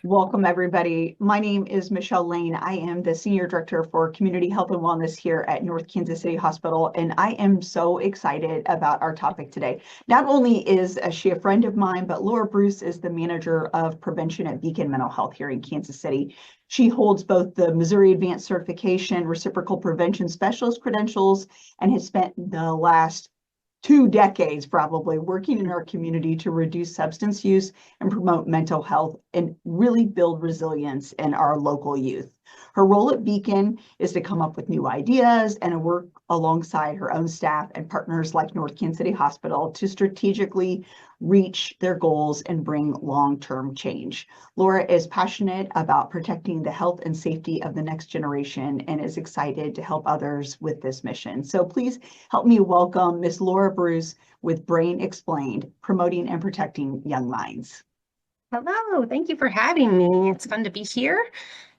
Welcome, everybody. My name is Michelle Lane. I am the Senior Director for Community Health and Wellness here at North Kansas City Hospital, and I am so excited about our topic today. Not only is she a friend of mine, but Laura Bruce is the Manager of Prevention at Beacon Mental Health here in Kansas City. She holds both the Missouri Advanced Certification Reciprocal Prevention Specialist credentials and has spent the last 2 decades probably working in our community to reduce substance use and promote mental health and really build resilience in our local youth. Her role at Beacon is to come up with new ideas and work alongside her own staff and partners like North Kansas City Hospital to strategically reach their goals and bring long-term change. Laura is passionate about protecting the health and safety of the next generation and is excited to help others with this mission. So please help me welcome Ms. Laura Bruce with Brain Explained, Promoting and Protecting Young Minds. Hello, thank you for having me. It's fun to be here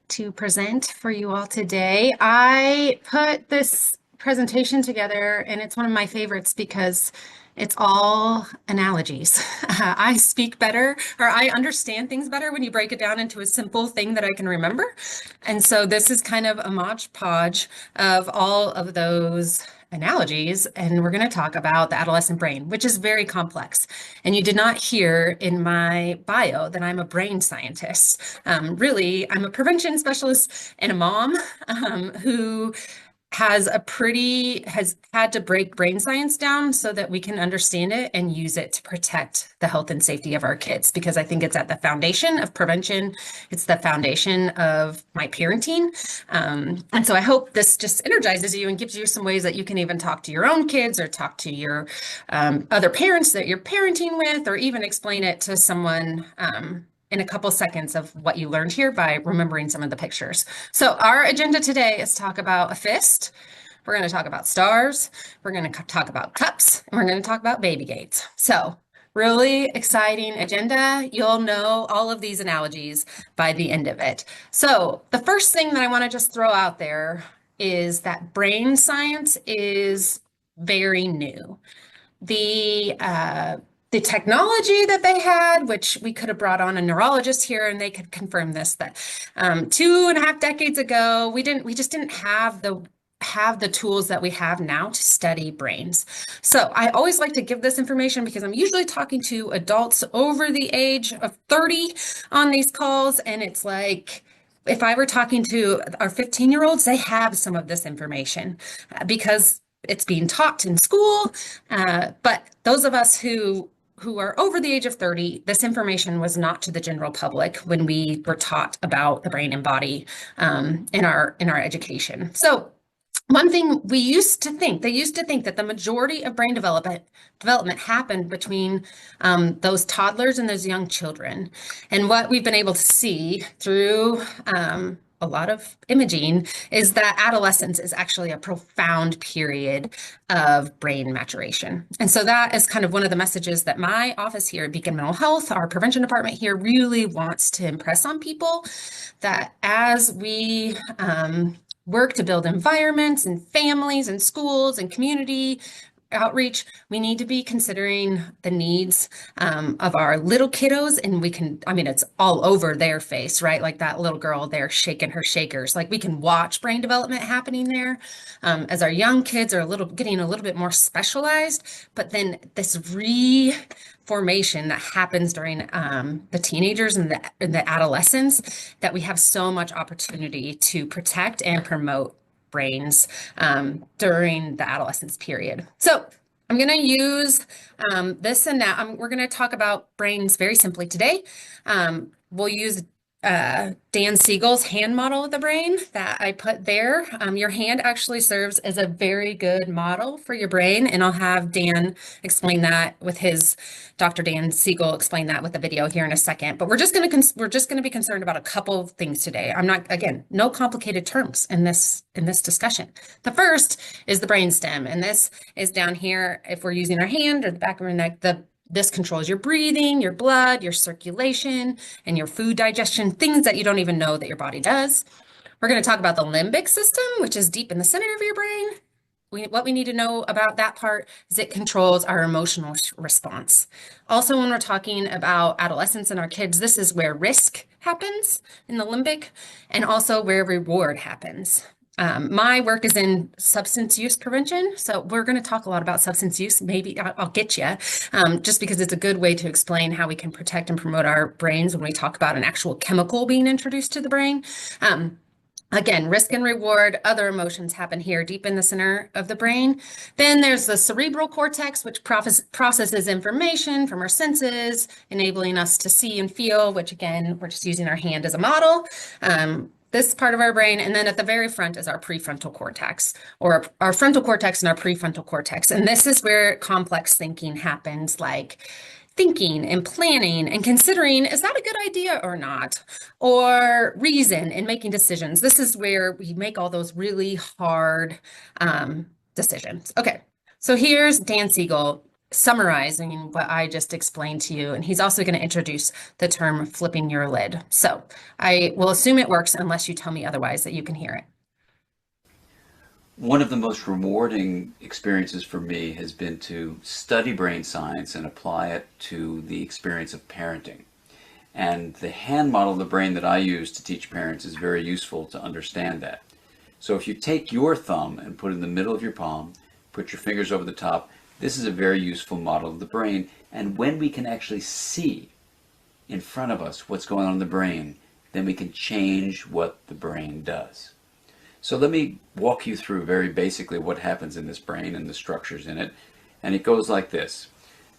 to present for you all today. I put this presentation together and it's one of my favorites because it's all analogies. I speak better, or I understand things better when you break it down into a simple thing that I can remember. And so this is kind of a modge podge of all of those analogies, and we're going to talk about the adolescent brain, which is very complex. And you did not hear in my bio that I'm a brain scientist. Really, I'm a prevention specialist and a mom who has had to break brain science down so that we can understand it and use it to protect the health and safety of our kids, because I think it's at the foundation of prevention. It's the foundation of my parenting. And so I hope this just energizes you and gives you some ways that you can even talk to your own kids or talk to your other parents that you're parenting with, or even explain it to someone in a couple seconds of what you learned here by remembering some of the pictures. So our agenda today is talk about a fist. We're going to talk about stars. We're going to talk about cups, and we're going to talk about baby gates. So really exciting agenda. You'll know all of these analogies by the end of it. So the first thing that I want to just throw out there is that brain science is very new. The technology that they had, which we could have brought on a neurologist here and they could confirm this, that 2.5 decades ago, we just didn't have the tools that we have now to study brains. So I always like to give this information because I'm usually talking to adults over the age of 30 on these calls, and it's like, if I were talking to our 15-year-olds, they have some of this information because it's being taught in school. But those of us who are over the age of 30, this information was not to the general public when we were taught about the brain and body in our education. So one thing they used to think that the majority of brain development happened between those toddlers and those young children. And what we've been able to see through a lot of imaging is that adolescence is actually a profound period of brain maturation. And so that is kind of one of the messages that my office here at Beacon Mental Health, our prevention department here, really wants to impress on people, that as we work to build environments and families and schools and community outreach, we need to be considering the needs of our little kiddos. And it's all over their face, right? Like that little girl there shaking her shakers. Like we can watch brain development happening there as our young kids are getting a little bit more specialized. But then this reformation that happens during the teenagers and the adolescents, that we have so much opportunity to protect and promote brains during the adolescence period. So I'm going to use this, and now we're going to talk about brains very simply today. We'll use Dan Siegel's hand model of the brain that I put there. Your hand actually serves as a very good model for your brain, and I'll have Dan explain that with Dr. Dan Siegel explain that with the video here in a second. But we're just going to be concerned about a couple of things today. Again, no complicated terms in this discussion. The first is the brain stem, and this is down here. If we're using our hand or the back of our neck, this controls your breathing, your blood, your circulation, and your food digestion, things that you don't even know that your body does. We're going to talk about the limbic system, which is deep in the center of your brain. What we need to know about that part is it controls our emotional response. Also, when we're talking about adolescents and our kids, this is where risk happens in the limbic, and also where reward happens. My work is in substance use prevention, so we're going to talk a lot about substance use. Maybe I'll get you, just because it's a good way to explain how we can protect and promote our brains when we talk about an actual chemical being introduced to the brain. Again, risk and reward, other emotions happen here deep in the center of the brain. Then there's the cerebral cortex, which processes information from our senses, enabling us to see and feel, which again, we're just using our hand as a model. This part of our brain. And then at the very front is our prefrontal cortex, or our frontal cortex and our prefrontal cortex. And this is where complex thinking happens, like thinking and planning and considering, is that a good idea or not? Or reason and making decisions. This is where we make all those really hard decisions. Okay, so here's Dan Siegel summarizing what I just explained to you, and he's also going to introduce the term flipping your lid. So I will assume it works unless you tell me otherwise that you can hear it. One of the most rewarding experiences for me has been to study brain science and apply it to the experience of parenting. And the hand model of the brain that I use to teach parents is very useful to understand that. So if you take your thumb and put it in the middle of your palm, put your fingers over the top, this is a very useful model of the brain. And when we can actually see in front of us what's going on in the brain, then we can change what the brain does. So let me walk you through very basically what happens in this brain and the structures in it. And it goes like this.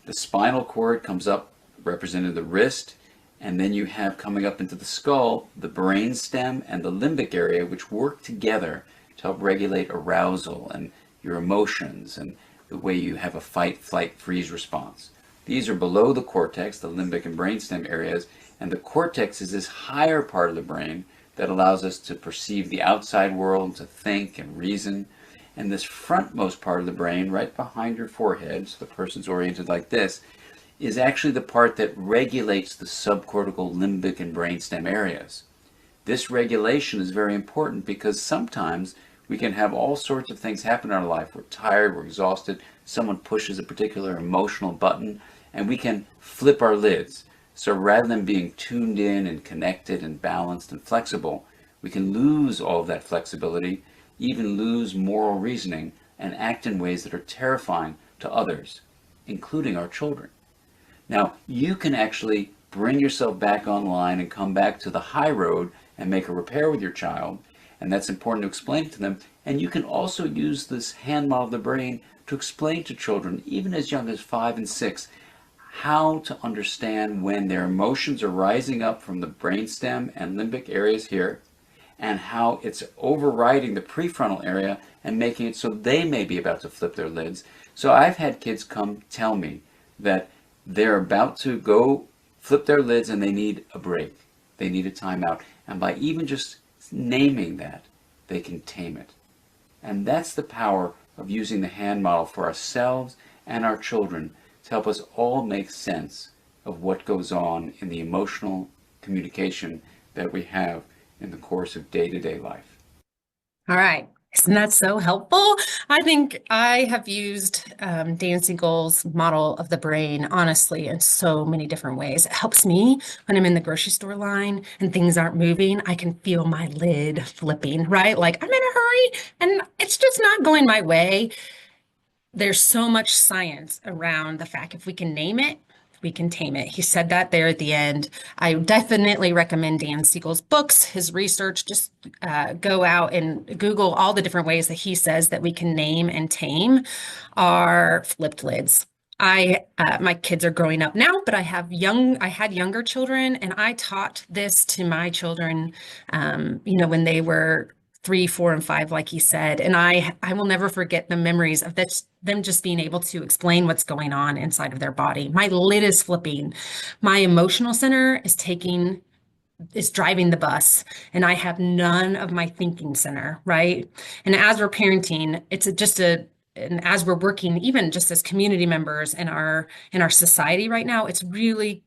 The spinal cord comes up, representing the wrist, and then you have coming up into the skull, the brain stem and the limbic area, which work together to help regulate arousal and your emotions and the way you have a fight, flight, freeze response. These are below the cortex, the limbic and brainstem areas, and the cortex is this higher part of the brain that allows us to perceive the outside world, to think and reason. And this frontmost part of the brain, right behind your forehead, so the person's oriented like this, is actually the part that regulates the subcortical, limbic, and brainstem areas. This regulation is very important because sometimes we can have all sorts of things happen in our life. We're tired, we're exhausted, someone pushes a particular emotional button, and we can flip our lids. So rather than being tuned in and connected and balanced and flexible, we can lose all of that flexibility, even lose moral reasoning, and act in ways that are terrifying to others, including our children. Now, you can actually bring yourself back online and come back to the high road and make a repair with your child, and that's important to explain to them. And you can also use this hand model of the brain to explain to children, even as young as 5 and 6, how to understand when their emotions are rising up from the brainstem and limbic areas here, and how it's overriding the prefrontal area and making it so they may be about to flip their lids. So I've had kids come tell me that they're about to go flip their lids and they need a break. They need a timeout. And by even just naming that, they can tame it. And that's the power of using the hand model for ourselves and our children to help us all make sense of what goes on in the emotional communication that we have in the course of day-to-day life. All right. Isn't that so helpful? I think I have used Dan Siegel's model of the brain, honestly, in so many different ways. It helps me when I'm in the grocery store line and things aren't moving. I can feel my lid flipping, right? Like I'm in a hurry and it's just not going my way. There's so much science around the fact if we can name it, we can tame it. He said that there at the end. I definitely recommend Dan Siegel's books, his research. Just go out and Google all the different ways that he says that we can name and tame our flipped lids. My kids are growing up now, but I had younger children, and I taught this to my children, when they were 3, 4, and 5, like he said. And I will never forget the memories of them just being able to explain what's going on inside of their body. My lid is flipping. My emotional center is driving the bus, and I have none of my thinking center, right? And as we're parenting, and as we're working, even just as community members in our society right now, it's really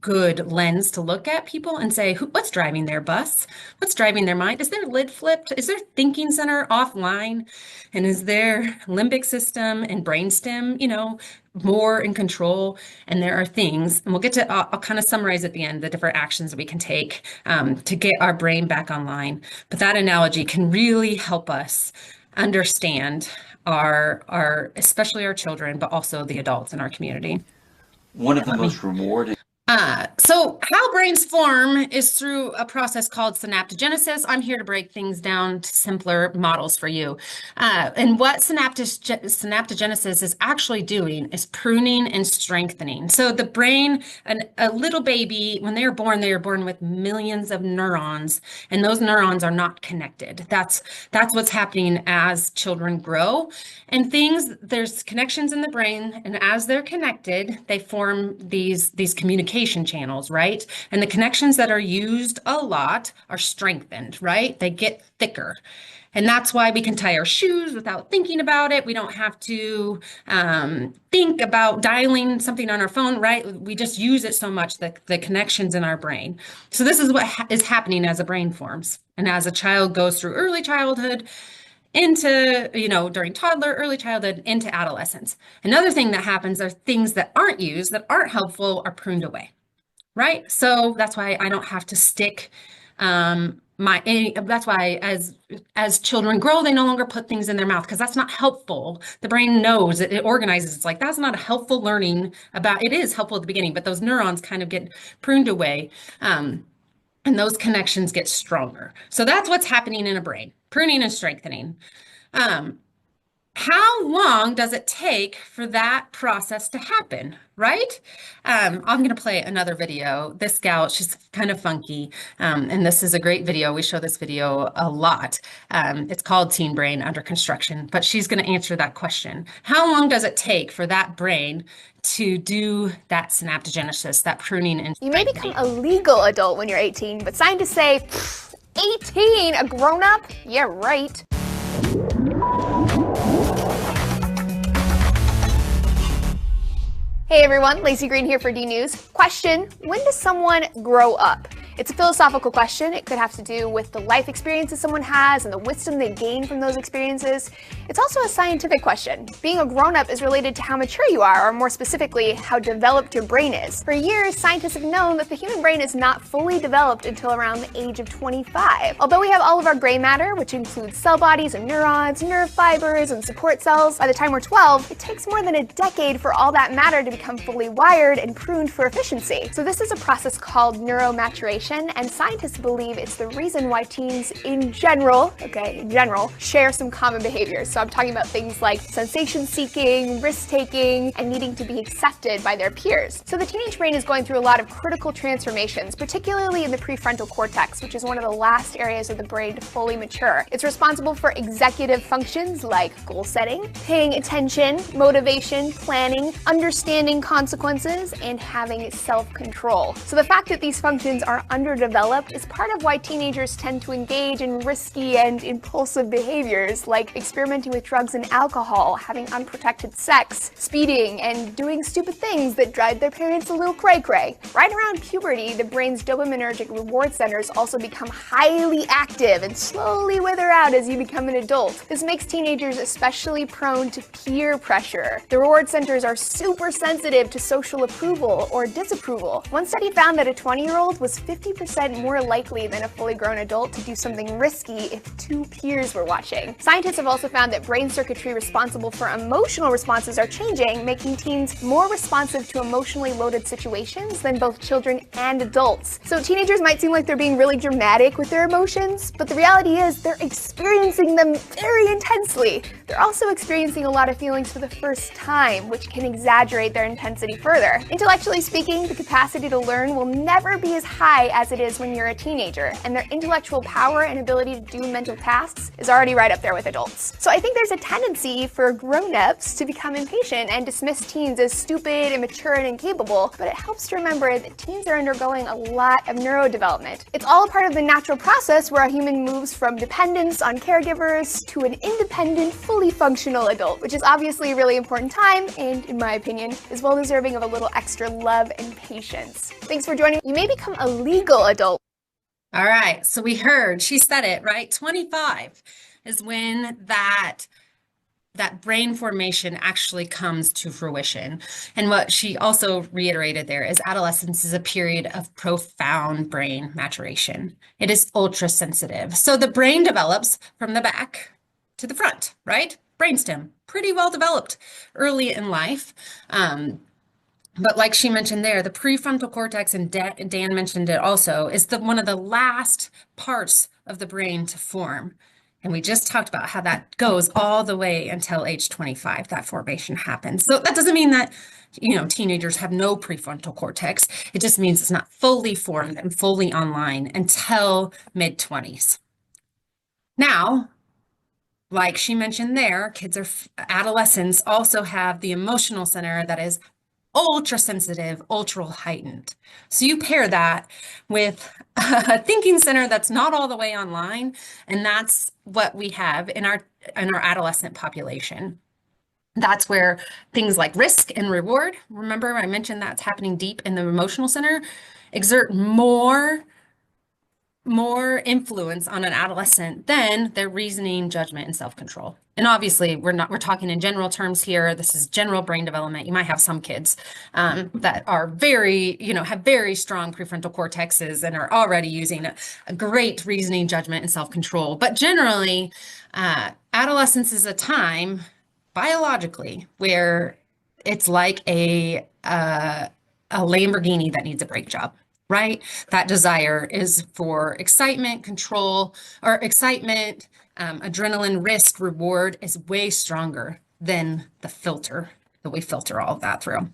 good lens to look at people and say, what's driving their bus? What's driving their mind? Is their lid flipped? Is their thinking center offline? And is their limbic system and brainstem, more in control? And there are things, and we'll get to, I'll kind of summarize at the end the different actions that we can take to get our brain back online. But that analogy can really help us understand especially our children, but also the adults in our community. One of the most rewarding. So how brains form is through a process called synaptogenesis. I'm here to break things down to simpler models for you. And what synaptogenesis is actually doing is pruning and strengthening. So the brain, a little baby, when they are born with millions of neurons, and those neurons are not connected. That's what's happening as children grow. And there's connections in the brain, and as they're connected, they form these communication channels, right? And the connections that are used a lot are strengthened, right? They get thicker. And that's why we can tie our shoes without thinking about it. We don't have to think about dialing something on our phone, right? We just use it so much, the connections in our brain. So this is what is happening as a brain forms. And as a child goes through early childhood, into, during toddler, early childhood, into adolescence. Another thing that happens are things that aren't used, that aren't helpful, are pruned away, right? So that's why I don't have to stick that's why as children grow, they no longer put things in their mouth because that's not helpful. The brain knows, it organizes. It's like, that's not a helpful learning about, it is helpful at the beginning, but those neurons kind of get pruned away. And those connections get stronger. So that's what's happening in a brain, pruning and strengthening. How long does it take for that process to happen, right? I'm going to play another video. This gal, she's kind of funky, and this is a great video. We show this video a lot. It's called Teen Brain Under Construction, but she's going to answer that question. How long does it take for that brain to do that synaptogenesis, that pruning and You may become a legal adult when you're 18, but scientists say, 18? A grown-up? Yeah, right. Hey everyone, Lacey Green here for D News. Question, when does someone grow up? It's a philosophical question. It could have to do with the life experiences someone has and the wisdom they gain from those experiences. It's also a scientific question. Being a grown-up is related to how mature you are, or more specifically, how developed your brain is. For years, scientists have known that the human brain is not fully developed until around the age of 25. Although we have all of our gray matter, which includes cell bodies and neurons, nerve fibers, and support cells, by the time we're 12, it takes more than a decade for all that matter to become fully wired and pruned for efficiency. So this is a process called neuromaturation, and scientists believe it's the reason why teens in general, share some common behaviors. So I'm talking about things like sensation-seeking, risk-taking, and needing to be accepted by their peers. So the teenage brain is going through a lot of critical transformations, particularly in the prefrontal cortex, which is one of the last areas of the brain to fully mature. It's responsible for executive functions like goal setting, paying attention, motivation, planning, understanding consequences, and having self-control. So the fact that these functions are underdeveloped is part of why teenagers tend to engage in risky and impulsive behaviors like experimenting with drugs and alcohol, having unprotected sex, speeding, and doing stupid things that drive their parents a little cray-cray. Right around puberty, the brain's dopaminergic reward centers also become highly active and slowly wither out as you become an adult. This makes teenagers especially prone to peer pressure. The reward centers are super sensitive to social approval or disapproval. One study found that a 20-year-old was 50% more likely than a fully grown adult to do something risky if two peers were watching. Scientists have also found that brain circuitry responsible for emotional responses are changing, making teens more responsive to emotionally loaded situations than both children and adults. So teenagers might seem like they're being really dramatic with their emotions, but the reality is they're experiencing them very intensely. They're also experiencing a lot of feelings for the first time, which can exaggerate their intensity further. Intellectually speaking, the capacity to learn will never be as high high as it is when you're a teenager, and their intellectual power and ability to do mental tasks is already right up there with adults. So I think there's a tendency for grown-ups to become impatient and dismiss teens as stupid, immature, and incapable, but it helps to remember that teens are undergoing a lot of neurodevelopment. It's all a part of the natural process where a human moves from dependence on caregivers to an independent, fully functional adult, which is obviously a really important time, and in my opinion, is well deserving of a little extra love and patience. Thanks for joining. You may become a legal adult. All right, so we heard, she said it, right? 25 is when that brain formation actually comes to fruition. And what she also reiterated there is adolescence is a period of profound brain maturation. It is ultra sensitive. So the brain develops from the back to the front, right? Brainstem, pretty well developed early in life. But like she mentioned there, the prefrontal cortex, and Dan mentioned it also, is one of the last parts of the brain to form. And we just talked about how that goes all the way until age 25, that formation happens. So that doesn't mean that, teenagers have no prefrontal cortex. It just means it's not fully formed and fully online until mid-20s. Now, like she mentioned there, adolescents also have the emotional center that is ultra sensitive, ultra heightened. So you pair that with a thinking center that's not all the way online, and that's what we have in our adolescent population. That's where things like risk and reward, remember I mentioned that's happening deep in the emotional center, exert more influence on an adolescent than their reasoning, judgment, and self-control. And obviously we're talking in general terms here. This is general brain development. You might have some kids that are very, have very strong prefrontal cortexes and are already using a great reasoning, judgment, and self-control. But generally, adolescence is a time biologically where it's like a Lamborghini that needs a brake job. Right? That desire is for excitement, control, or excitement, adrenaline, risk, reward is way stronger than the filter that we filter all of that through.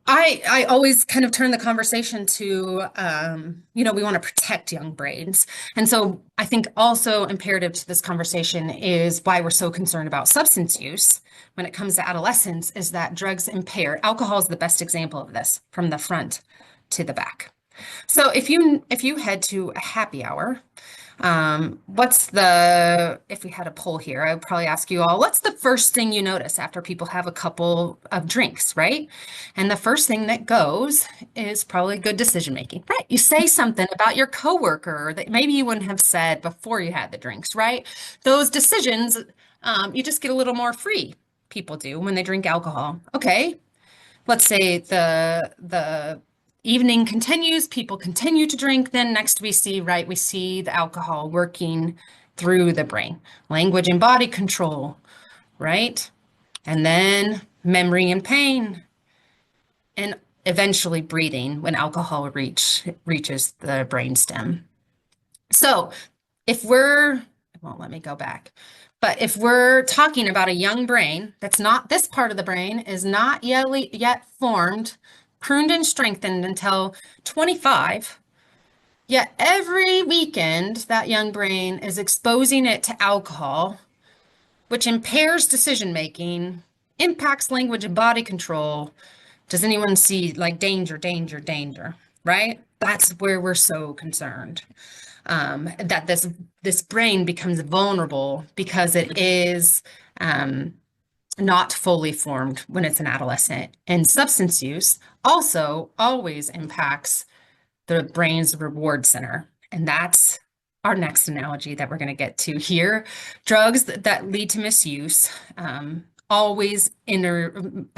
I always kind of turn the conversation to, we want to protect young brains. And so I think also imperative to this conversation is why we're so concerned about substance use when it comes to adolescence is that drugs impair. Alcohol is the best example of this from the front to the back. So if you head to a happy hour, if we had a poll here, I would probably ask you all, what's the first thing you notice after people have a couple of drinks, right? And the first thing that goes is probably good decision-making, right? You say something about your coworker that maybe you wouldn't have said before you had the drinks, right? Those decisions, you just get a little more free. People do when they drink alcohol. Okay, let's say the evening continues, people continue to drink, then next we see the alcohol working through the brain. Language and body control, right? And then memory and pain, and eventually breathing when alcohol reaches the brainstem. So it won't let me go back. But if we're talking about a young brain, this part of the brain is not yet formed, pruned and strengthened until 25, yet every weekend that young brain is exposing it to alcohol, which impairs decision-making, impacts language and body control. Does anyone see like danger, danger, danger, right? That's where we're so concerned. That this brain becomes vulnerable because it is not fully formed when it's an adolescent. And substance use also always impacts the brain's reward center. And that's our next analogy that we're going to get to here. Drugs that lead to misuse they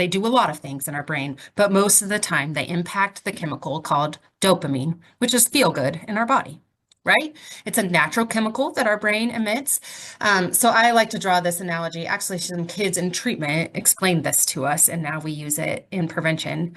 do a lot of things in our brain, but most of the time they impact the chemical called dopamine, which is feel good in our body. Right? It's a natural chemical that our brain emits. So I like to draw this analogy. Actually, some kids in treatment explained this to us, and now we use it in prevention.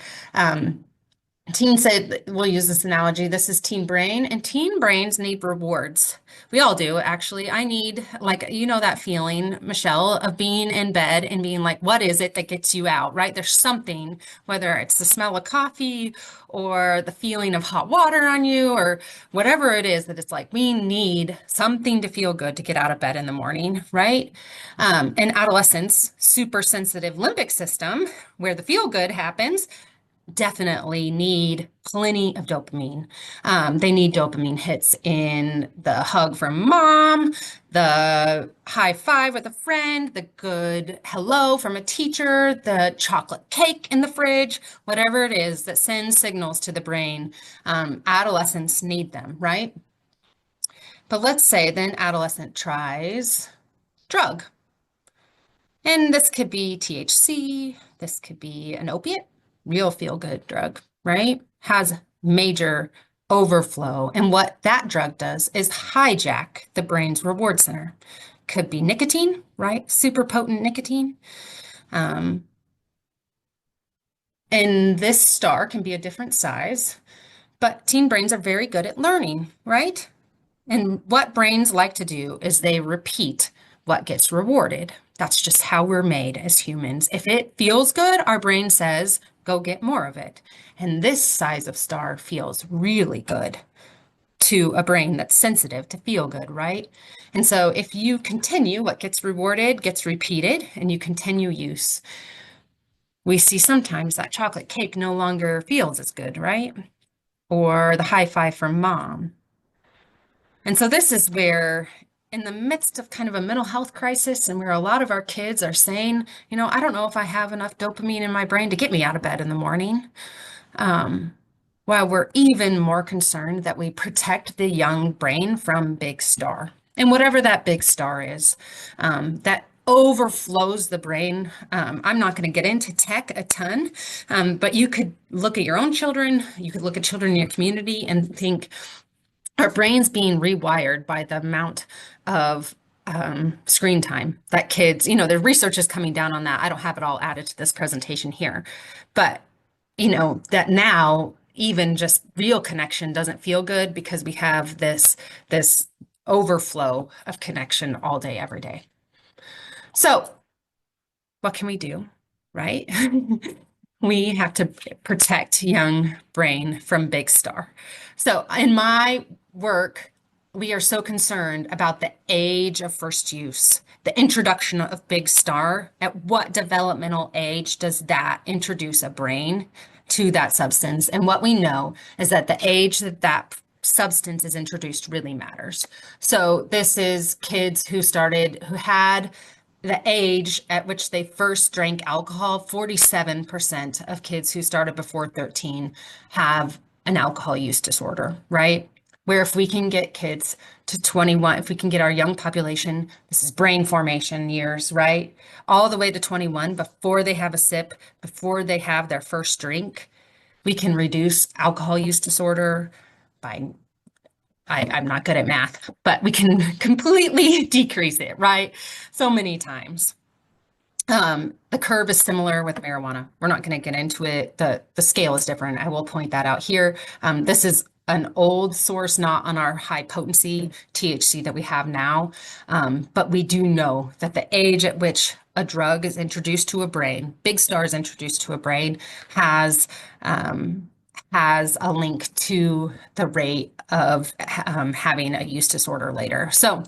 Teens say, we'll use this analogy. This is teen brain, and teen brains need rewards. We all do, actually. I need, like, you know, that feeling, Michelle, of being in bed and being like, what is it that gets you out, right? There's something, whether it's the smell of coffee or the feeling of hot water on you or whatever it is, that it's like, we need something to feel good to get out of bed in the morning, right? In adolescence, super sensitive limbic system, where the feel good happens, definitely need plenty of dopamine. They need dopamine hits in the hug from mom, the high five with a friend, the good hello from a teacher, the chocolate cake in the fridge, whatever it is that sends signals to the brain. Adolescents need them, right? But let's say then adolescent tries drug. And this could be THC, this could be an opiate, real feel-good drug, right? Has major overflow. And what that drug does is hijack the brain's reward center. Could be nicotine, right? Super potent nicotine. And this star can be a different size, but teen brains are very good at learning, right? And what brains like to do is they repeat what gets rewarded. That's just how we're made as humans. If it feels good, our brain says, go get more of it. And this size of star feels really good to a brain that's sensitive to feel good, right? And so if you continue, what gets rewarded gets repeated, and you continue use, we see sometimes that chocolate cake no longer feels as good, right? Or the high five from mom. And so this is where, in the midst of kind of a mental health crisis, and where a lot of our kids are saying, you know, I don't know if I have enough dopamine in my brain to get me out of bed in the morning. While we're even more concerned that we protect the young brain from big star. And whatever that big star is, that overflows the brain. I'm not going to get into tech a ton, but you could look at your own children, you could look at children in your community and think, our brains being rewired by the amount of screen time that kids, you know, the research is coming down on that. I don't have it all added to this presentation here, but you know, that now even just real connection doesn't feel good because we have this overflow of connection all day, every day. So what can we do, right? We have to protect young brain from big star. So in my work, we are so concerned about the age of first use, the introduction of big star. At what developmental age does that introduce a brain to that substance? And what we know is that the age that that substance is introduced really matters. So this is kids who had the age at which they first drank alcohol. 47% of kids who started before 13 have an alcohol use disorder, right? Where if we can get kids to 21, if we can get our young population, this is brain formation years, right? All the way to 21 before they have a sip, before they have their first drink, we can reduce alcohol use disorder by I'm not good at math, but we can completely decrease it, right? So many times. The curve is similar with marijuana. We're not going to get into it. The scale is different. I will point that out here. This is an old source, not on our high potency THC that we have now. But we do know that the age at which a drug is introduced to a brain, big star is introduced to a brain, has a link to the rate of having a use disorder later. So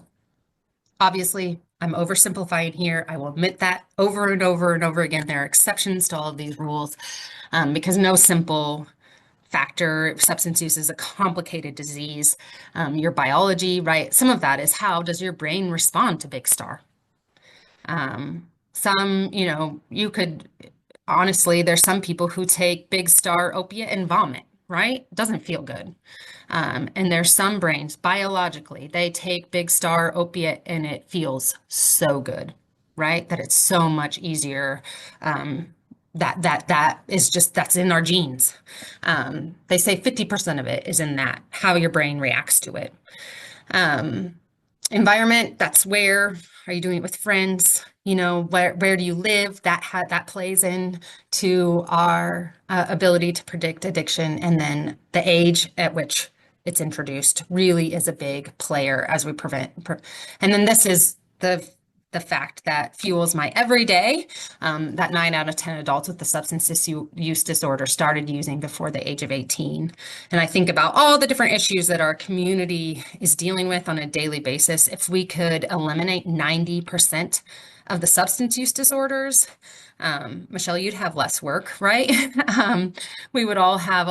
obviously, I'm oversimplifying here. I will admit that over and over and over again. There are exceptions to all of these rules because no simple factor. Substance use is a complicated disease. Your biology, right? Some of that is how does your brain respond to big star? Some, you know, you could, honestly, there's some people who take big star opiate and vomit, right? It doesn't feel good. And there's some brains, biologically, they take big star opiate and it feels so good, right? That it's so much easier. That is just, that's in our genes. They say 50% of it is in that, how your brain reacts to it. Environment, that's where are you doing it with friends? You know, where do you live? That plays in to our ability to predict addiction. And then the age at which it's introduced really is a big player as we and then this is the fact that fuels my everyday, that 9 out of 10 adults with the substance use disorder started using before the age of 18. And I think about all the different issues that our community is dealing with on a daily basis. If we could eliminate 90% of the substance use disorders, Michelle, you'd have less work, right? We would all have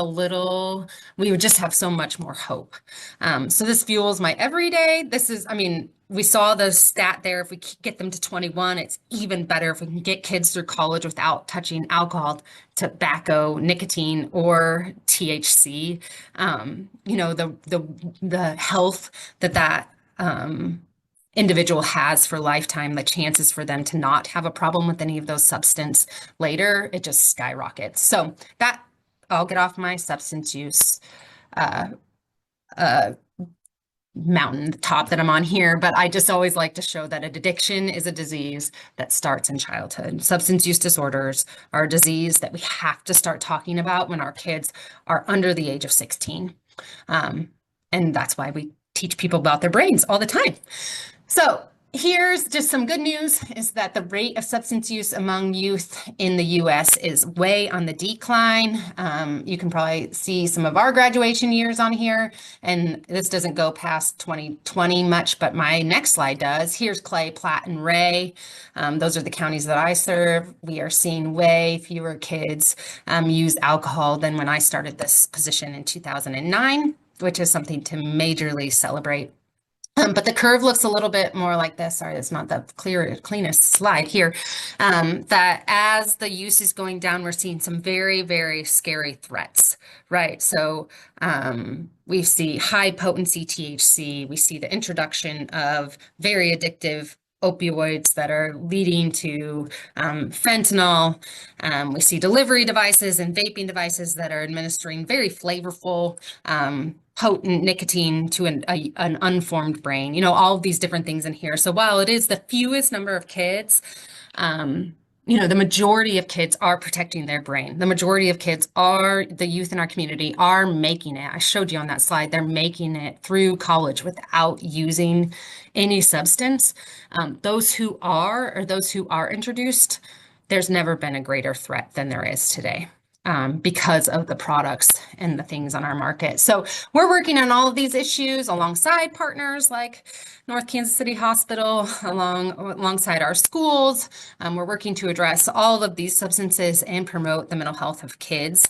we would just have so much more hope. So this fuels my everyday. I mean, we saw the stat there. If we get them to 21, it's even better if we can get kids through college without touching alcohol, tobacco, nicotine, or THC. You know, the health that individual has for lifetime, the chances for them to not have a problem with any of those substance later, it just skyrockets. So that I'll get off my substance use mountain top that I'm on here, but I just always like to show that addiction is a disease that starts in childhood. Substance use disorders are a disease that we have to start talking about when our kids are under the age of 16. And that's why we teach people about their brains all the time. So here's just some good news is that the rate of substance use among youth in the US is way on the decline. You can probably see some of our graduation years on here, and this doesn't go past 2020 much, but my next slide does. Here's Clay, Platte, and Ray. Those are the counties that I serve. We are seeing way fewer kids use alcohol than when I started this position in 2009, which is something to majorly celebrate. But the curve looks a little bit more like this. Sorry, it's not the cleanest slide here. That as the use is going down, we're seeing some very, very scary threats, right? So we see high potency THC. We see the introduction of very addictive opioids that are leading to fentanyl. We see delivery devices and vaping devices that are administering very flavorful, potent nicotine to an unformed brain, you know, all of these different things in here. So while it is the fewest number of kids, you know, the majority of kids are protecting their brain. The majority of kids the youth in our community are making it. I showed you on that slide, they're making it through college without using any substance. Those who are introduced, there's never been a greater threat than there is today. Because of the products and the things on our market. So we're working on all of these issues alongside partners like North Kansas City Hospital, alongside our schools. We're working to address all of these substances and promote the mental health of kids.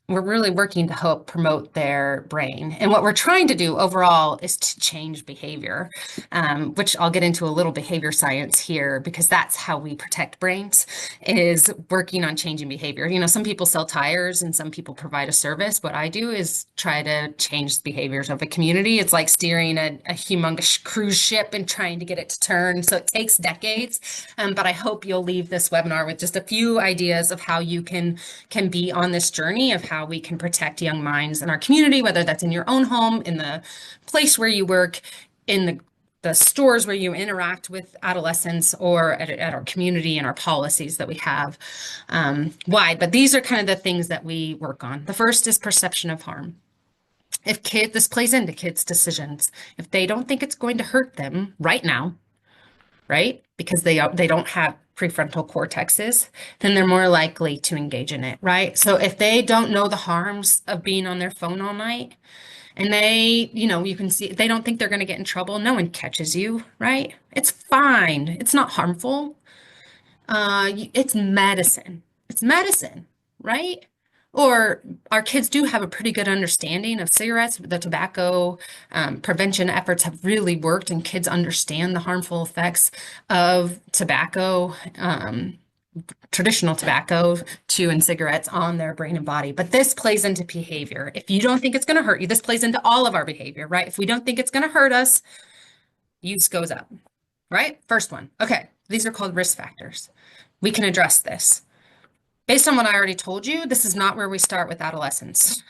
We're really working to help promote their brain. And what we're trying to do overall is to change behavior, which I'll get into a little behavior science here, because that's how we protect brains, is working on changing behavior. You know, some people sell tires and some people provide a service. What I do is try to change the behaviors of a community. It's like steering a humongous cruise ship and trying to get it to turn. So it takes decades, but I hope you'll leave this webinar with just a few ideas of how you can be on this journey of how we can protect young minds in our community, whether that's in your own home, in the place where you work, in the stores where you interact with adolescents, or at our community and our policies that we have wide. But these are kind of the things that we work on. The first is perception of harm. This plays into kids' decisions. If they don't think it's going to hurt them right now, right? Because they don't have prefrontal cortexes, then they're more likely to engage in it, right? So if they don't know the harms of being on their phone all night, and they, you know, you can see, they don't think they're going to get in trouble. No one catches you, right? It's fine. It's not harmful. It's medicine. It's medicine, right? Or our kids do have a pretty good understanding of cigarettes. The tobacco prevention efforts have really worked, and kids understand the harmful effects of tobacco, traditional tobacco, and cigarettes on their brain and body. But this plays into behavior. If you don't think it's going to hurt you, this plays into all of our behavior, right? If we don't think it's going to hurt us, use goes up, right? First one. Okay, these are called risk factors. We can address this. Based on what I already told you, this is not where we start with adolescents.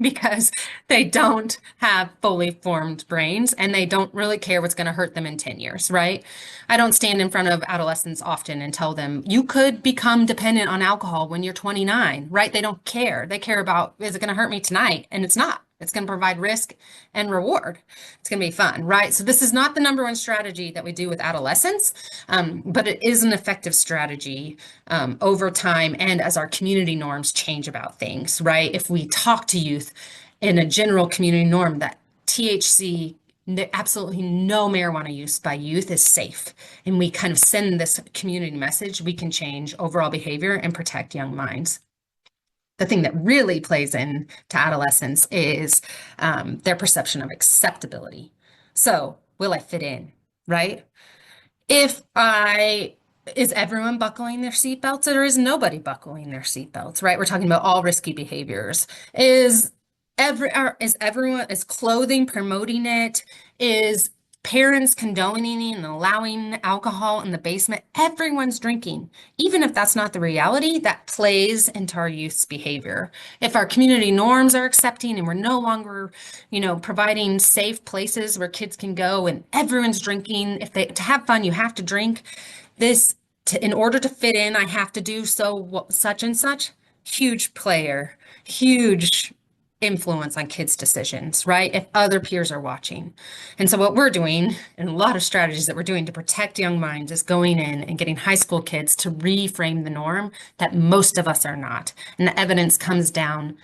because they don't have fully formed brains and they don't really care what's going to hurt them in 10 years, right? I don't stand in front of adolescents often and tell them, you could become dependent on alcohol when you're 29, right? They don't care. They care about, is it going to hurt me tonight? And it's not. It's going to provide risk and reward. It's going to be fun, right? So this is not the number one strategy that we do with adolescents, but it is an effective strategy over time and as our community norms change about things, right? If we talk to youth in a general community norm that THC, absolutely no marijuana use by youth is safe, and we kind of send this community message, we can change overall behavior and protect young minds. The thing that really plays into adolescence is their perception of acceptability. So, will I fit in, right? Is everyone buckling their seatbelts or is nobody buckling their seatbelts, right? We're talking about all risky behaviors. Is clothing promoting it? Is parents condoning and allowing alcohol in the basement? Everyone's drinking. Even if that's not the reality, that plays into our youth's behavior. If our community norms are accepting and we're no longer, providing safe places where kids can go and everyone's drinking, to have fun, you have to drink. In order to fit in, I have to do such and such. Huge player, huge influence on kids' decisions, right? If other peers are watching. And so what we're doing, and a lot of strategies that we're doing to protect young minds, is going in and getting high school kids to reframe the norm that most of us are not. And the evidence comes down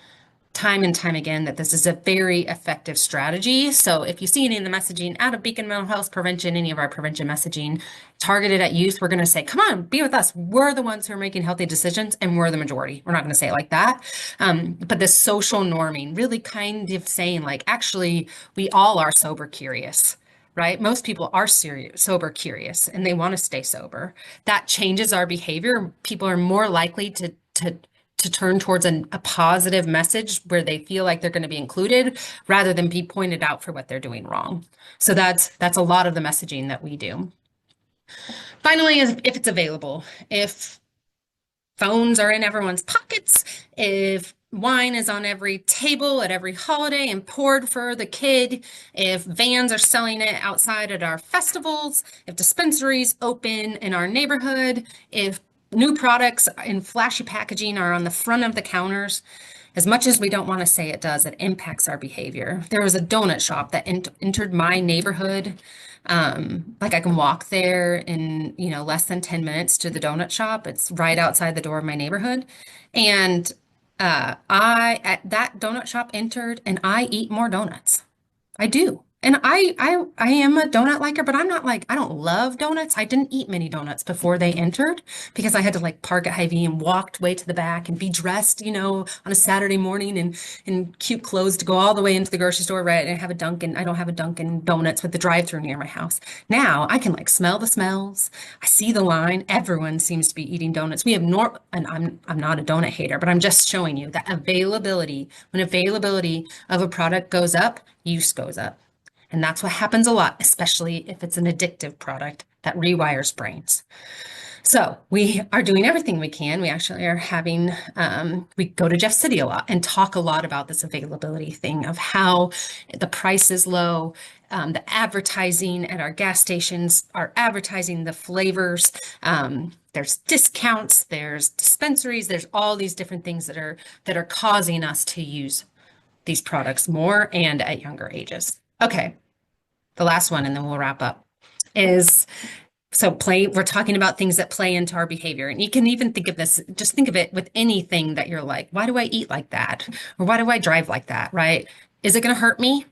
time and time again that this is a very effective strategy. So if you see any of the messaging out of Beacon Mental Health Prevention, any of our prevention messaging targeted at youth, we're going to say, come on, be with us. We're the ones who are making healthy decisions and we're the majority. We're not going to say it like that. But this social norming, really kind of saying like, actually, we all are sober curious, right? Most people are sober curious and they want to stay sober. That changes our behavior. People are more likely to turn towards a positive message where they feel like they're going to be included rather than be pointed out for what they're doing wrong. So that's a lot of the messaging that we do. Finally, if it's available, if phones are in everyone's pockets, if wine is on every table at every holiday and poured for the kid, if vans are selling it outside at our festivals, if dispensaries open in our neighborhood, if new products in flashy packaging are on the front of the counters, as much as we don't want to say it does, it impacts our behavior. There was a donut shop that entered my neighborhood. Like I can walk there in, less than 10 minutes to the donut shop. It's right outside the door of my neighborhood. And that donut shop entered and I eat more donuts. I do. And I am a donut liker, but I'm not I don't love donuts. I didn't eat many donuts before they entered because I had to park at Hy-Vee and walk way to the back and be dressed, on a Saturday morning in cute clothes to go all the way into the grocery store, right? And have a Dunkin'. I don't have a Dunkin' Donuts with the drive-thru near my house. Now I can smell the smells. I see the line. Everyone seems to be eating donuts. We have and I'm not a donut hater, but I'm just showing you that when availability of a product goes up, use goes up. And that's what happens a lot, especially if it's an addictive product that rewires brains. So we are doing everything we can. We actually are we go to Jeff City a lot and talk a lot about this availability thing of how the price is low. The advertising at our gas stations are advertising the flavors. There's discounts, there's dispensaries, there's all these different things that are causing us to use these products more and at younger ages. Okay, the last one, and then we'll wrap up, is we're talking about things that play into our behavior. And you can even think of this, just think of it with anything that you're like, why do I eat like that? Or why do I drive like that, right? Is it going to hurt me?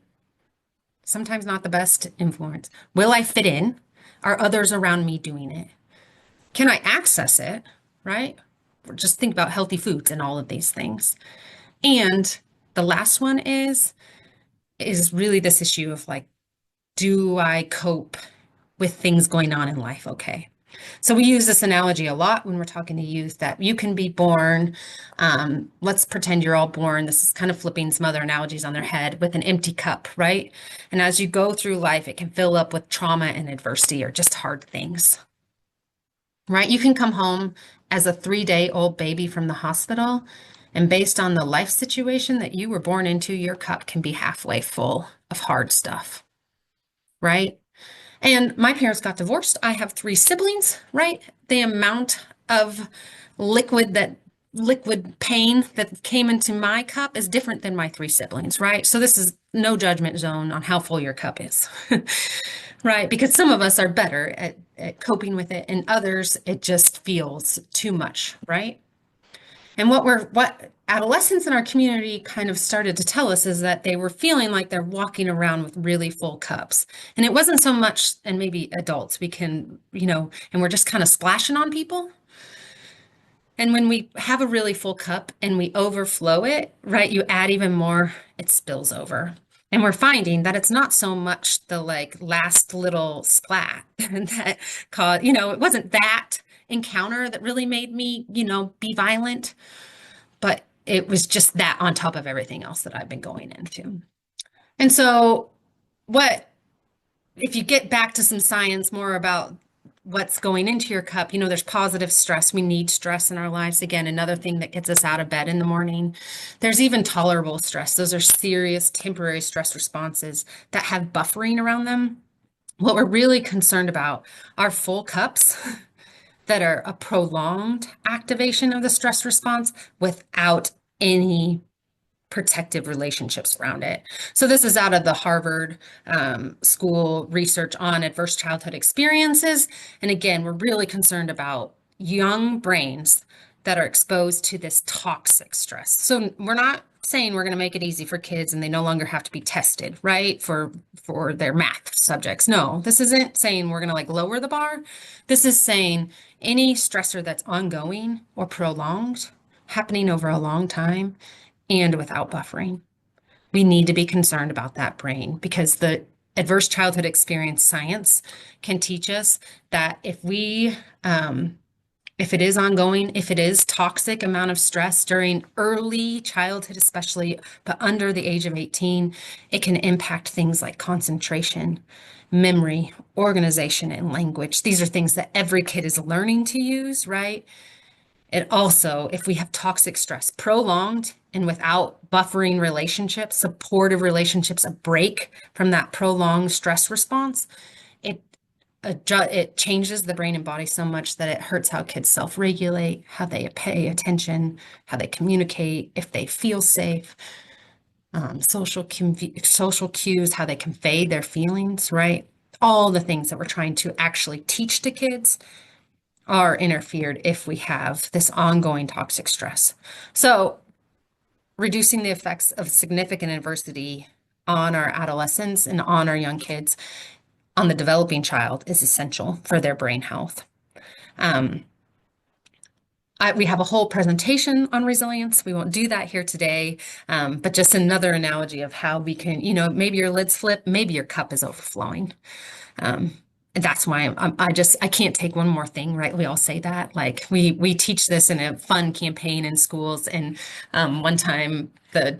Sometimes not the best influence. Will I fit in? Are others around me doing it? Can I access it, right? Or just think about healthy foods and all of these things. And the last one is really this issue of do I cope with things going on in life okay? So we use this analogy a lot when we're talking to youth that you can be born, let's pretend you're all born, this is kind of flipping some other analogies on their head, with an empty cup, right? And as you go through life, it can fill up with trauma and adversity or just hard things, right? You can come home as a 3-day-old baby from the hospital And based on the life situation that you were born into, your cup can be halfway full of hard stuff, right? And my parents got divorced. I have 3 siblings, right? The amount of liquid pain that came into my cup is different than my 3 siblings, right? So this is no judgment zone on how full your cup is, right? Because some of us are better at coping with it, and others, it just feels too much, right? And what adolescents in our community kind of started to tell us is that they were feeling like they're walking around with really full cups. And it wasn't so much, and maybe adults, we can, and we're just kind of splashing on people. And when we have a really full cup and we overflow it, right, you add even more, it spills over. And we're finding that it's not so much the last little splat that caused, it wasn't that encounter that really made me, be violent, but it was just that on top of everything else that I've been going into. And so if you get back to some science more about what's going into your cup, there's positive stress. We need stress in our lives. Again, another thing that gets us out of bed in the morning. There's even tolerable stress. Those are serious temporary stress responses that have buffering around them. What we're really concerned about are full cups that are a prolonged activation of the stress response without any protective relationships around it. So this is out of the Harvard School research on adverse childhood experiences. And again, we're really concerned about young brains that are exposed to this toxic stress. So we're not saying we're going to make it easy for kids and they no longer have to be tested, right, for their math subjects. No, this isn't saying we're going to lower the bar. This is saying any stressor that's ongoing or prolonged, happening over a long time, and without buffering. We need to be concerned about that brain, because the adverse childhood experience science can teach us that if it is ongoing, if it is toxic amount of stress during early childhood, especially, but under the age of 18, it can impact things like concentration, memory, organization, and language. These are things that every kid is learning to use, right? It also, if we have toxic stress, prolonged and without buffering relationships, supportive relationships, a break from that prolonged stress response, it changes the brain and body so much that it hurts how kids self-regulate, how they pay attention, how they communicate, if they feel safe, social cues, how they convey their feelings, right? All the things that we're trying to actually teach to kids are interfered if we have this ongoing toxic stress. So reducing the effects of significant adversity on our adolescents and on our young kids, on the developing child, is essential for their brain health. We have a whole presentation on resilience. We won't do that here today, but just another analogy of how we can, maybe your lid's flip, maybe your cup is overflowing. And that's why I can't take one more thing, right? We all say that. We teach this in a fun campaign in schools. And one time the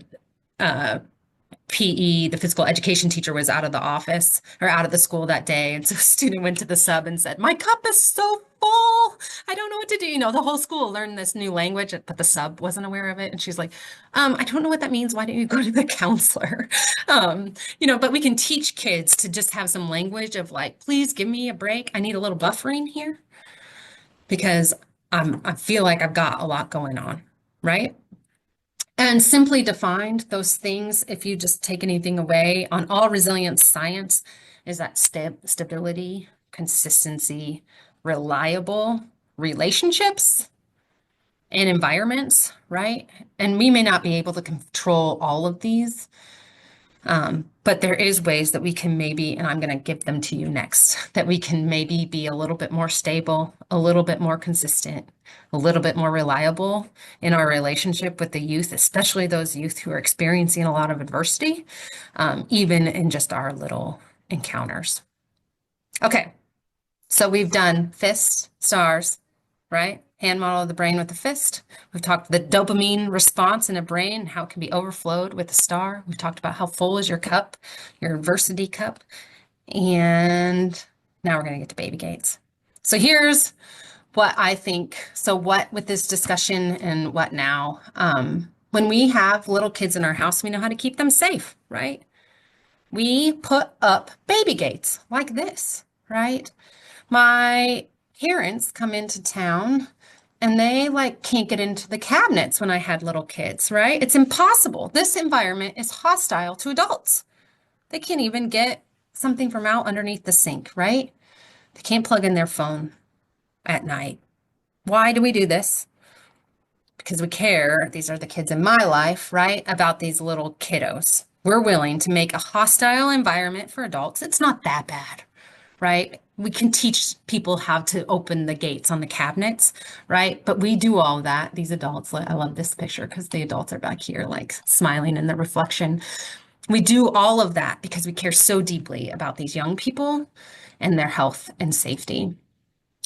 PE, the physical education teacher, was out of the office or out of the school that day. And so a student went to the sub and said, "My cup is so full. I don't know what to do." The whole school learned this new language, but the sub wasn't aware of it. And she's like, "I don't know what that means. Why don't you go to the counselor?" But we can teach kids to just have some language of "Please give me a break. I need a little buffering here because I feel like I've got a lot going on," right? And simply defined, those things, if you just take anything away on all resilience science, is that stability, consistency, reliable relationships and environments, right? And we may not be able to control all of these, but there is ways that we can maybe, and I'm going to give them to you next, that we can maybe be a little bit more stable, a little bit more consistent, a little bit more reliable in our relationship with the youth, especially those youth who are experiencing a lot of adversity, even in just our little encounters. Okay, so we've done fists, stars, right? Hand model of the brain with the fist. We've talked the dopamine response in a brain, how it can be overflowed with a star. We've talked about how full is your cup, your adversity cup. And now we're going to get to baby gates. So here's what I think, so what with this discussion and what now? When we have little kids in our house, we know how to keep them safe, right? We put up baby gates like this, right? My parents come into town and they like can't get into the cabinets when I had little kids, right? It's impossible. This environment is hostile to adults. They can't even get something from out underneath the sink, right? They can't plug in their phone at night. Why do we do this? Because we care, these are the kids in my life, right? About these little kiddos. We're willing to make a hostile environment for adults. It's not that bad, right? We can teach people how to open the gates on the cabinets, right? But we do all of that. These adults, I love this picture because the adults are back here like smiling in the reflection. We do all of that because we care so deeply about these young people and their health and safety.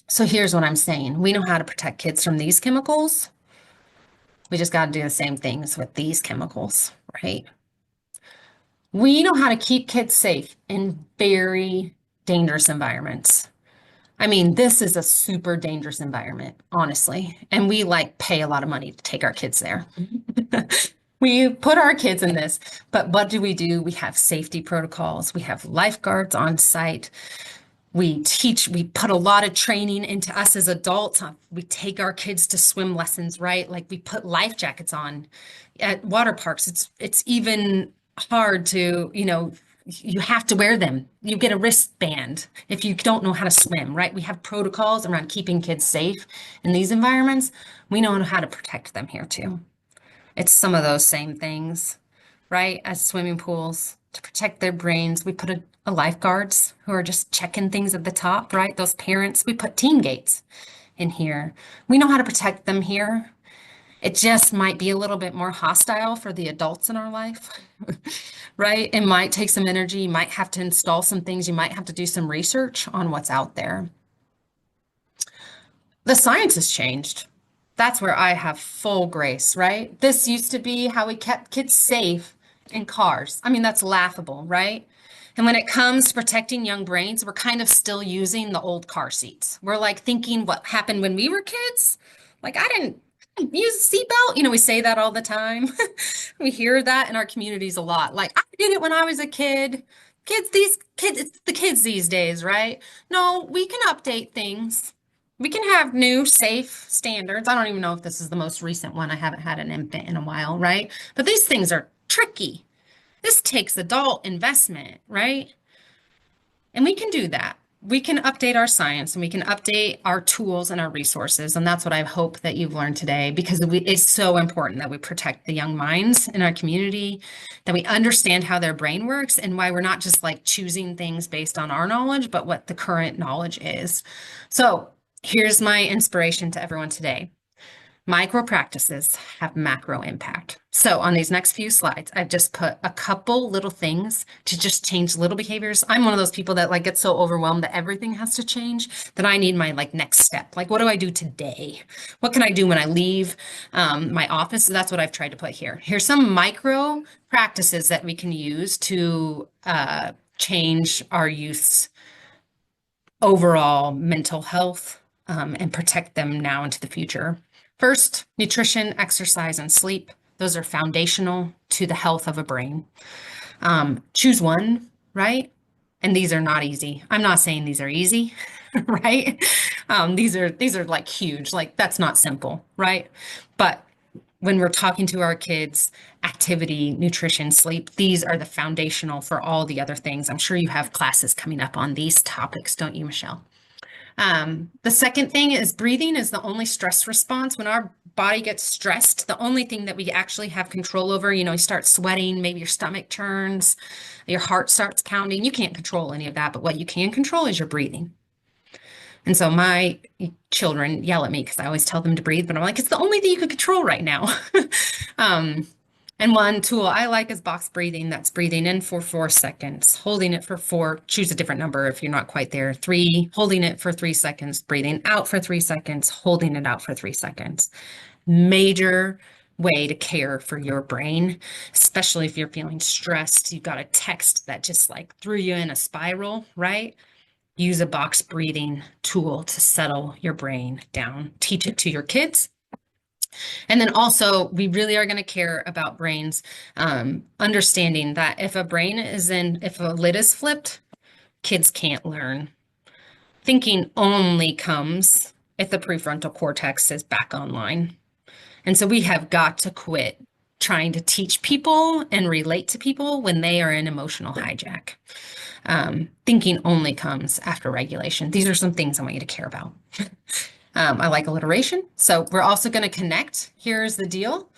So here's what I'm saying. We know how to protect kids from these chemicals. We just got to do the same things with these chemicals, right? We know how to keep kids safe in very dangerous environments. I mean, this is a super dangerous environment, honestly. And we like pay a lot of money to take our kids there. We put our kids in this, but what do? We have safety protocols. We have lifeguards on site. We put a lot of training into us as adults. We take our kids to swim lessons, right? Like we put life jackets on at water parks. It's even hard to, you have to wear them. You get a wristband if you don't know how to swim, right? We have protocols around keeping kids safe in these environments. We know how to protect them here too. It's some of those same things, right? As swimming pools, to protect their brains, we put a lifeguards who are just checking things at the top, right? Those parents, we put teen gates in here. We know how to protect them here. It just might be a little bit more hostile for the adults in our life, right? It might take some energy. You might have to install some things. You might have to do some research on what's out there. The science has changed. That's where I have full grace, right? This used to be how we kept kids safe in cars. I mean, that's laughable, right? And when it comes to protecting young brains, we're kind of still using the old car seats. We're like thinking what happened when we were kids. Like, I didn't use a seatbelt. We say that all the time. We hear that in our communities a lot. Like, I did it when I was a kid. It's the kids these days, right? No, we can update things. We can have new safe standards. I don't even know if this is the most recent one. I haven't had an infant in a while, right? But these things are tricky. This takes adult investment, right? And we can do that. We can update our science and we can update our tools and our resources. And that's what I hope that you've learned today, because it's so important that we protect the young minds in our community, that we understand how their brain works and why we're not just like choosing things based on our knowledge, but what the current knowledge is. So here's my inspiration to everyone today. Micro practices have macro impact. So on these next few slides, I've just put a couple little things to just change little behaviors. I'm one of those people that like gets so overwhelmed that everything has to change that I need my like next step. Like, what do I do today? What can I do when I leave my office? So that's what I've tried to put here. Here's some micro practices that we can use to change our youth's overall mental health and protect them now into the future. First, nutrition, exercise, and sleep. Those are foundational to the health of a brain. Choose one, right? And these are not easy. I'm not saying these are easy, right? These are like huge, like that's not simple, right? But when we're talking to our kids, activity, nutrition, sleep, these are the foundational for all the other things. I'm sure you have classes coming up on these topics, don't you, Michelle? The second thing is breathing is the only stress response. When our body gets stressed, the only thing that we actually have control over, you start sweating, maybe your stomach turns, your heart starts pounding. You can't control any of that, but what you can control is your breathing. And so my children yell at me because I always tell them to breathe, but I'm like, it's the only thing you can control right now. And one tool I like is box breathing. That's breathing in for 4 seconds, holding it for 4, choose a different number if you're not quite there, 3, holding it for 3 seconds, breathing out for 3 seconds, holding it out for 3 seconds. Major way to care for your brain, especially if you're feeling stressed. You've got a text that just like threw you in a spiral, right? use a box breathing tool to settle your brain down. Teach it to your kids. And then also, we really are going to care about brains, understanding that if a lid is flipped, kids can't learn. Thinking only comes if the prefrontal cortex is back online. And so we have got to quit trying to teach people and relate to people when they are in emotional hijack. Thinking only comes after regulation. These are some things I want you to care about. I like alliteration. So we're also going to connect. Here's the deal.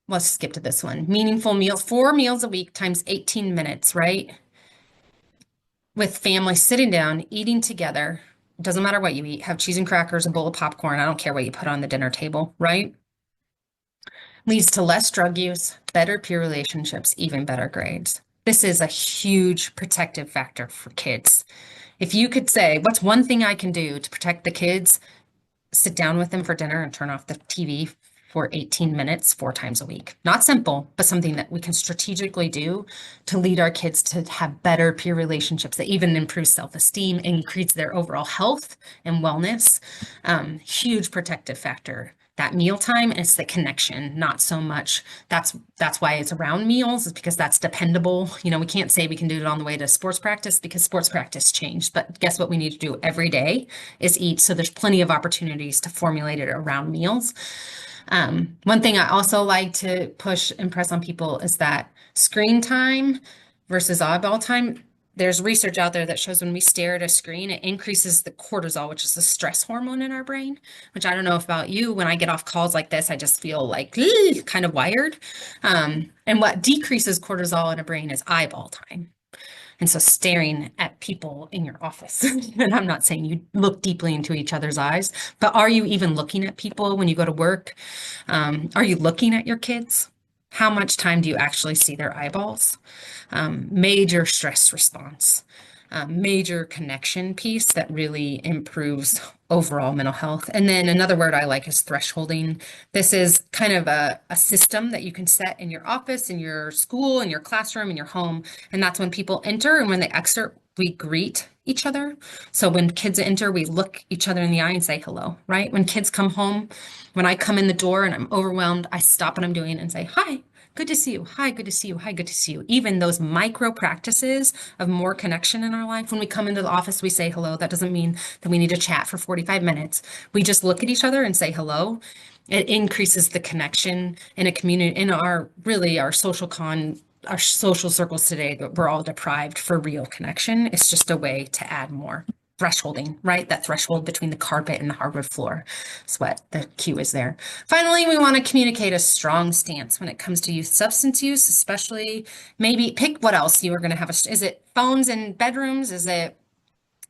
Let's skip to this one. Meaningful meals, 4 meals a week times 18 minutes, right? With families sitting down, eating together. It doesn't matter what you eat. Have cheese and crackers, a bowl of popcorn. I don't care what you put on the dinner table, right? Leads to less drug use, better peer relationships, even better grades. This is a huge protective factor for kids. If you could say, what's one thing I can do to protect the kids? Sit down with them for dinner and turn off the TV for 18 minutes, 4 times a week. Not simple, but something that we can strategically do to lead our kids to have better peer relationships that even improve self-esteem, increase their overall health and wellness. Huge protective factor. That mealtime, it's the connection, not so much. That's why it's around meals, is because that's dependable. You know, we can't say we can do it on the way to sports practice because sports practice changed. But guess what we need to do every day is eat. So there's plenty of opportunities to formulate it around meals. One thing I also like to impress on people is that screen time versus eyeball time. There's research out there that shows when we stare at a screen, it increases the cortisol, which is the stress hormone in our brain, which I don't know about you. When I get off calls like this, I just feel like kind of wired. And what decreases cortisol in a brain is eyeball time. And so staring at people in your office, and I'm not saying you look deeply into each other's eyes, but are you even looking at people when you go to work? Are you looking at your kids? How much time do you actually see their eyeballs? Major stress response, major connection piece that really improves overall mental health. And then another word I like is thresholding. This is kind of a system that you can set in your office, in your school, in your classroom, in your home. And that's when people enter, and when they exit, we greet each other. So when kids enter, we look each other in the eye and say hello, right? When kids come home, when I come in the door and I'm overwhelmed, I stop what I'm doing and say, hi. Good to see you. Hi, good to see you. Hi, good to see you. Even those micro practices of more connection in our life. When we come into the office, we say hello. That doesn't mean that we need to chat for 45 minutes. We just look at each other and say hello. It increases the connection in a community, in our social circles today that we're all deprived for real connection. It's just a way to add more. Thresholding, right? That threshold between the carpet and the hardwood floor is what the cue is there. Finally, we want to communicate a strong stance when it comes to youth substance use, especially maybe pick what else you are going to have. Is it phones in bedrooms? Is it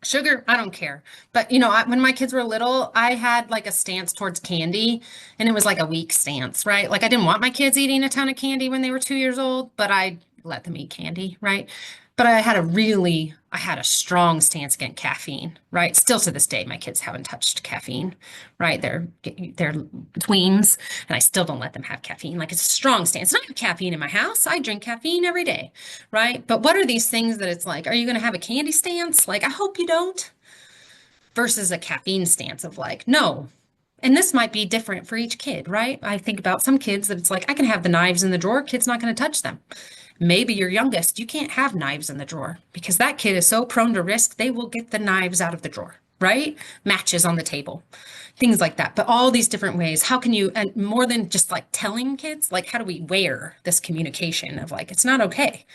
sugar? I don't care. But you know, when my kids were little, I had like a stance towards candy, and it was like a weak stance, right? Like I didn't want my kids eating a ton of candy when they were 2 years old, but I let them eat candy, right? But I had a strong stance against caffeine, right? Still to this day, my kids haven't touched caffeine, right? They're tweens, and I still don't let them have caffeine. Like, it's a strong stance. I don't have caffeine in my house. I drink caffeine every day, right? But what are these things that it's like, are you going to have a candy stance? Like, I hope you don't. Versus a caffeine stance of like, no. And this might be different for each kid, right? I think about some kids that it's like, I can have the knives in the drawer. Kid's not going to touch them. Maybe your youngest, you can't have knives in the drawer because that kid is so prone to risk, they will get the knives out of the drawer, right? Matches on the table, things like that. But all these different ways, how can you, and more than just like telling kids, like how do we wear this communication of like, it's not okay.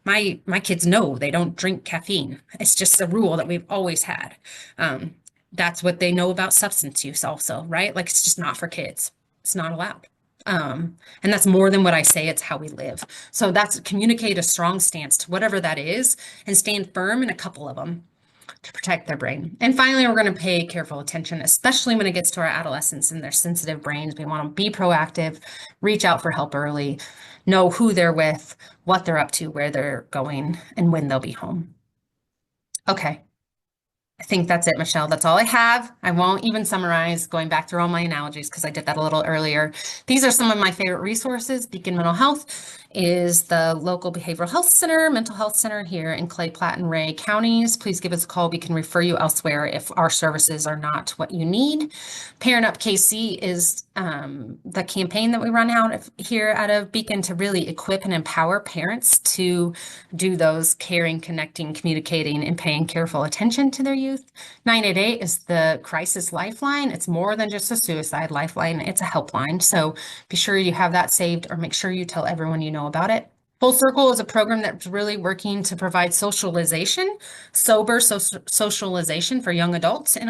My kids know they don't drink caffeine. It's just a rule that we've always had. That's what they know about substance use also, right? Like it's just not for kids. It's not allowed. And that's more than what I say, it's how we live. So that's communicate a strong stance to whatever that is and stand firm in a couple of them to protect their brain. And finally, we're going to pay careful attention, especially when it gets to our adolescents and their sensitive brains. We want to be proactive, reach out for help early, know who they're with, what they're up to, where they're going, and when they'll be home. Okay. I think that's it, Michelle. That's all I have. I won't even summarize going back through all my analogies because I did that a little earlier. These are some of my favorite resources. Beacon Mental Health is the local behavioral health center, mental health center here in Clay, Platte, and Ray counties. Please give us a call. We can refer you elsewhere if our services are not what you need. Parent Up KC is the campaign that we run out of Beacon to really equip and empower parents to do those caring, connecting, communicating, and paying careful attention to their youth. 988 is the crisis lifeline. It's more than just a suicide lifeline. It's a helpline. So be sure you have that saved, or make sure you tell everyone you know about it. Full Circle is a program that's really working to provide socialization, sober socialization for young adults in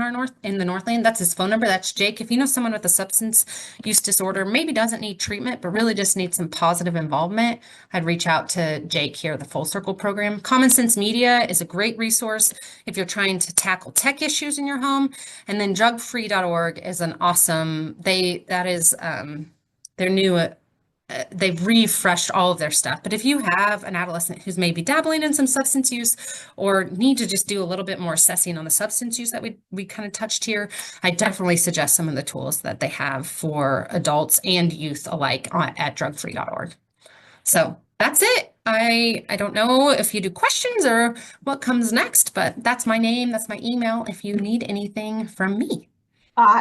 the Northland. That's his phone number. That's Jake. If you know someone with a substance use disorder, maybe doesn't need treatment, but really just needs some positive involvement, I'd reach out to Jake here at the Full Circle program. Common Sense Media is a great resource if you're trying to tackle tech issues in your home. And then drugfree.org is an awesome, they're new. They've refreshed all of their stuff. But if you have an adolescent who's maybe dabbling in some substance use or need to just do a little bit more assessing on the substance use that we kind of touched here, I definitely suggest some of the tools that they have for adults and youth alike at drugfree.org. So that's it. I don't know if you do questions or what comes next, but that's my name. That's my email if you need anything from me.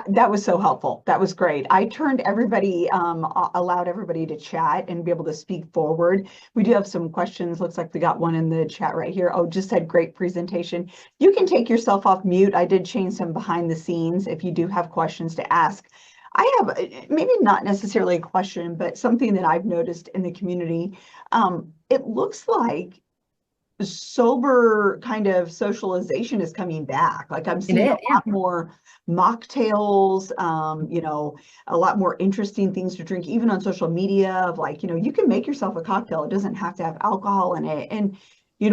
That was so helpful. That was great. I turned everybody, allowed everybody to chat and be able to speak forward. We do have some questions. Looks like we got one in the chat right here. Oh, just said great presentation. You can take yourself off mute. I did change some behind the scenes if you do have questions to ask. I have maybe not necessarily a question, but something that I've noticed in the community. It looks like sober kind of socialization is coming back. Like I'm seeing a lot more mocktails, a lot more interesting things to drink, even on social media of like, you can make yourself a cocktail. It doesn't have to have alcohol in it. And,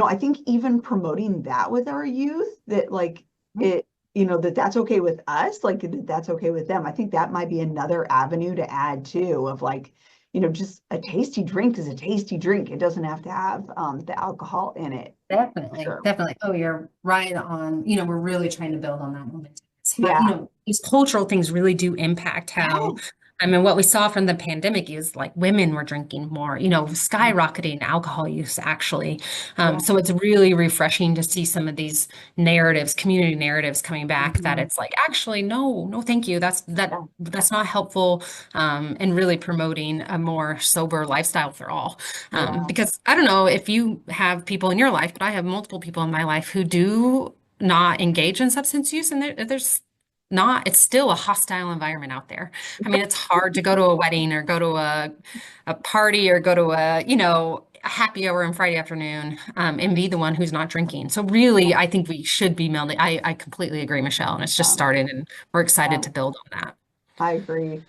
I think even promoting that with our youth, that like it, that's okay with us, like that's okay with them. I think that might be another avenue to add too, of like, just a tasty drink is a tasty drink. It doesn't have to have the alcohol in it. Definitely, Sure. definitely. Oh, you're right on. We're really trying to build on that moment. Yeah. These cultural things really do impact how, what we saw from the pandemic is like women were drinking more, skyrocketing alcohol use actually. So it's really refreshing to see some of these narratives, community narratives coming back that it's like, actually, no, thank you. That's not helpful. And really promoting a more sober lifestyle for all. Because I don't know if you have people in your life, but I have multiple people in my life who do not engage in substance use, and it's still a hostile environment out there. I mean, it's hard to go to a wedding or go to a party or go to a happy hour on Friday afternoon and be the one who's not drinking. So really, I think we should be melding. I completely agree, Michelle, and it's just started and we're excited to build on that. I agree.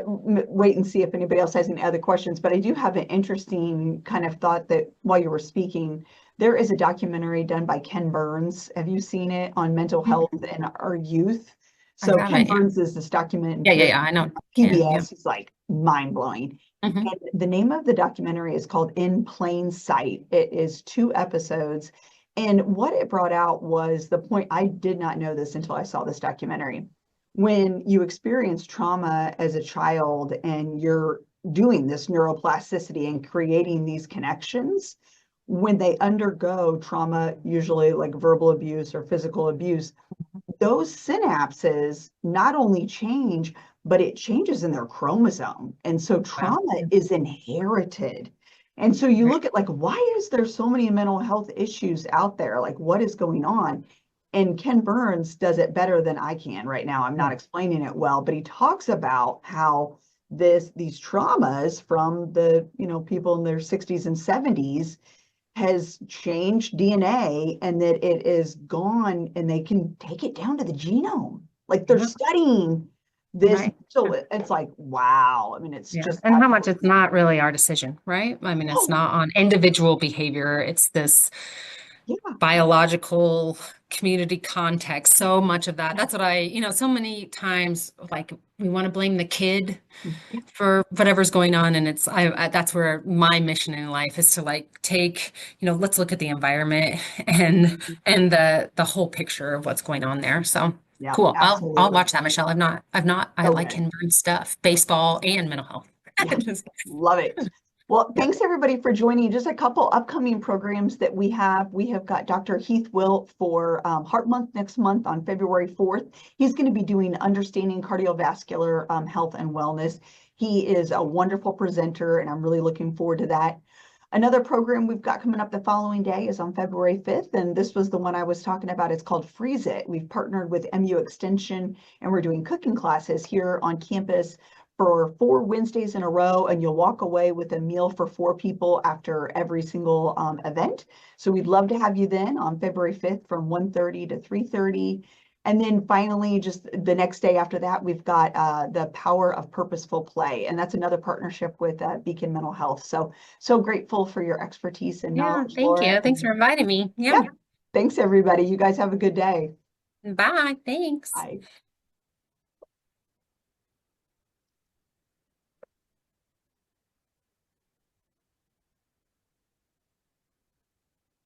Wait and see if anybody else has any other questions, but I do have an interesting kind of thought that while you were speaking, there is a documentary done by Ken Burns. Have you seen it on mental health and our youth? So Ken Burns is this document. Yeah, I know. PBS. He's like mind blowing. And the name of the documentary is called In Plain Sight. It is 2 episodes. And what it brought out was the point, I did not know this until I saw this documentary. When you experience trauma as a child and you're doing this neuroplasticity and creating these connections, when they undergo trauma, usually like verbal abuse or physical abuse, those synapses not only change, but it changes in their chromosome. And so trauma is inherited. And so you look at like, why is there so many mental health issues out there? Like, what is going on? And Ken Burns does it better than I can right now. I'm not explaining it well, but he talks about how these traumas from the people in their 60s and 70s has changed DNA, and that it is gone, and they can take it down to the genome. Like they're studying this, so it's like, wow. I mean, it's just and how much it's not really our decision, right? I mean, it's not on individual behavior. It's this biological community context. So much of that. That's what so many times, like we want to blame the kid for whatever's going on. And that's where my mission in life is to like take, let's look at the environment and the whole picture of what's going on there. So cool. I'll watch that, Michelle. I like Ken Burns stuff, baseball and mental health. Love it. Well, thanks everybody for joining. Just a couple upcoming programs that we have. We have got Dr. Heath Wilt for Heart Month next month on February 4th. He's going to be doing Understanding Cardiovascular Health and Wellness. He is a wonderful presenter, and I'm really looking forward to that. Another program we've got coming up the following day is on February 5th, and this was the one I was talking about. It's called Freeze It. We've partnered with MU Extension, and we're doing cooking classes here on campus for 4 Wednesdays in a row, and you'll walk away with a meal for 4 people after every single event. So we'd love to have you then on February 5th from 1:30 to 3:30. And then finally, just the next day after that, we've got the Power of Purposeful Play, and that's another partnership with Beacon Mental Health. So grateful for your expertise and Yeah, knowledge, thank Laura. you. Thanks for inviting me. Yeah. Thanks everybody. You guys have a good day. Bye. Thanks. Bye.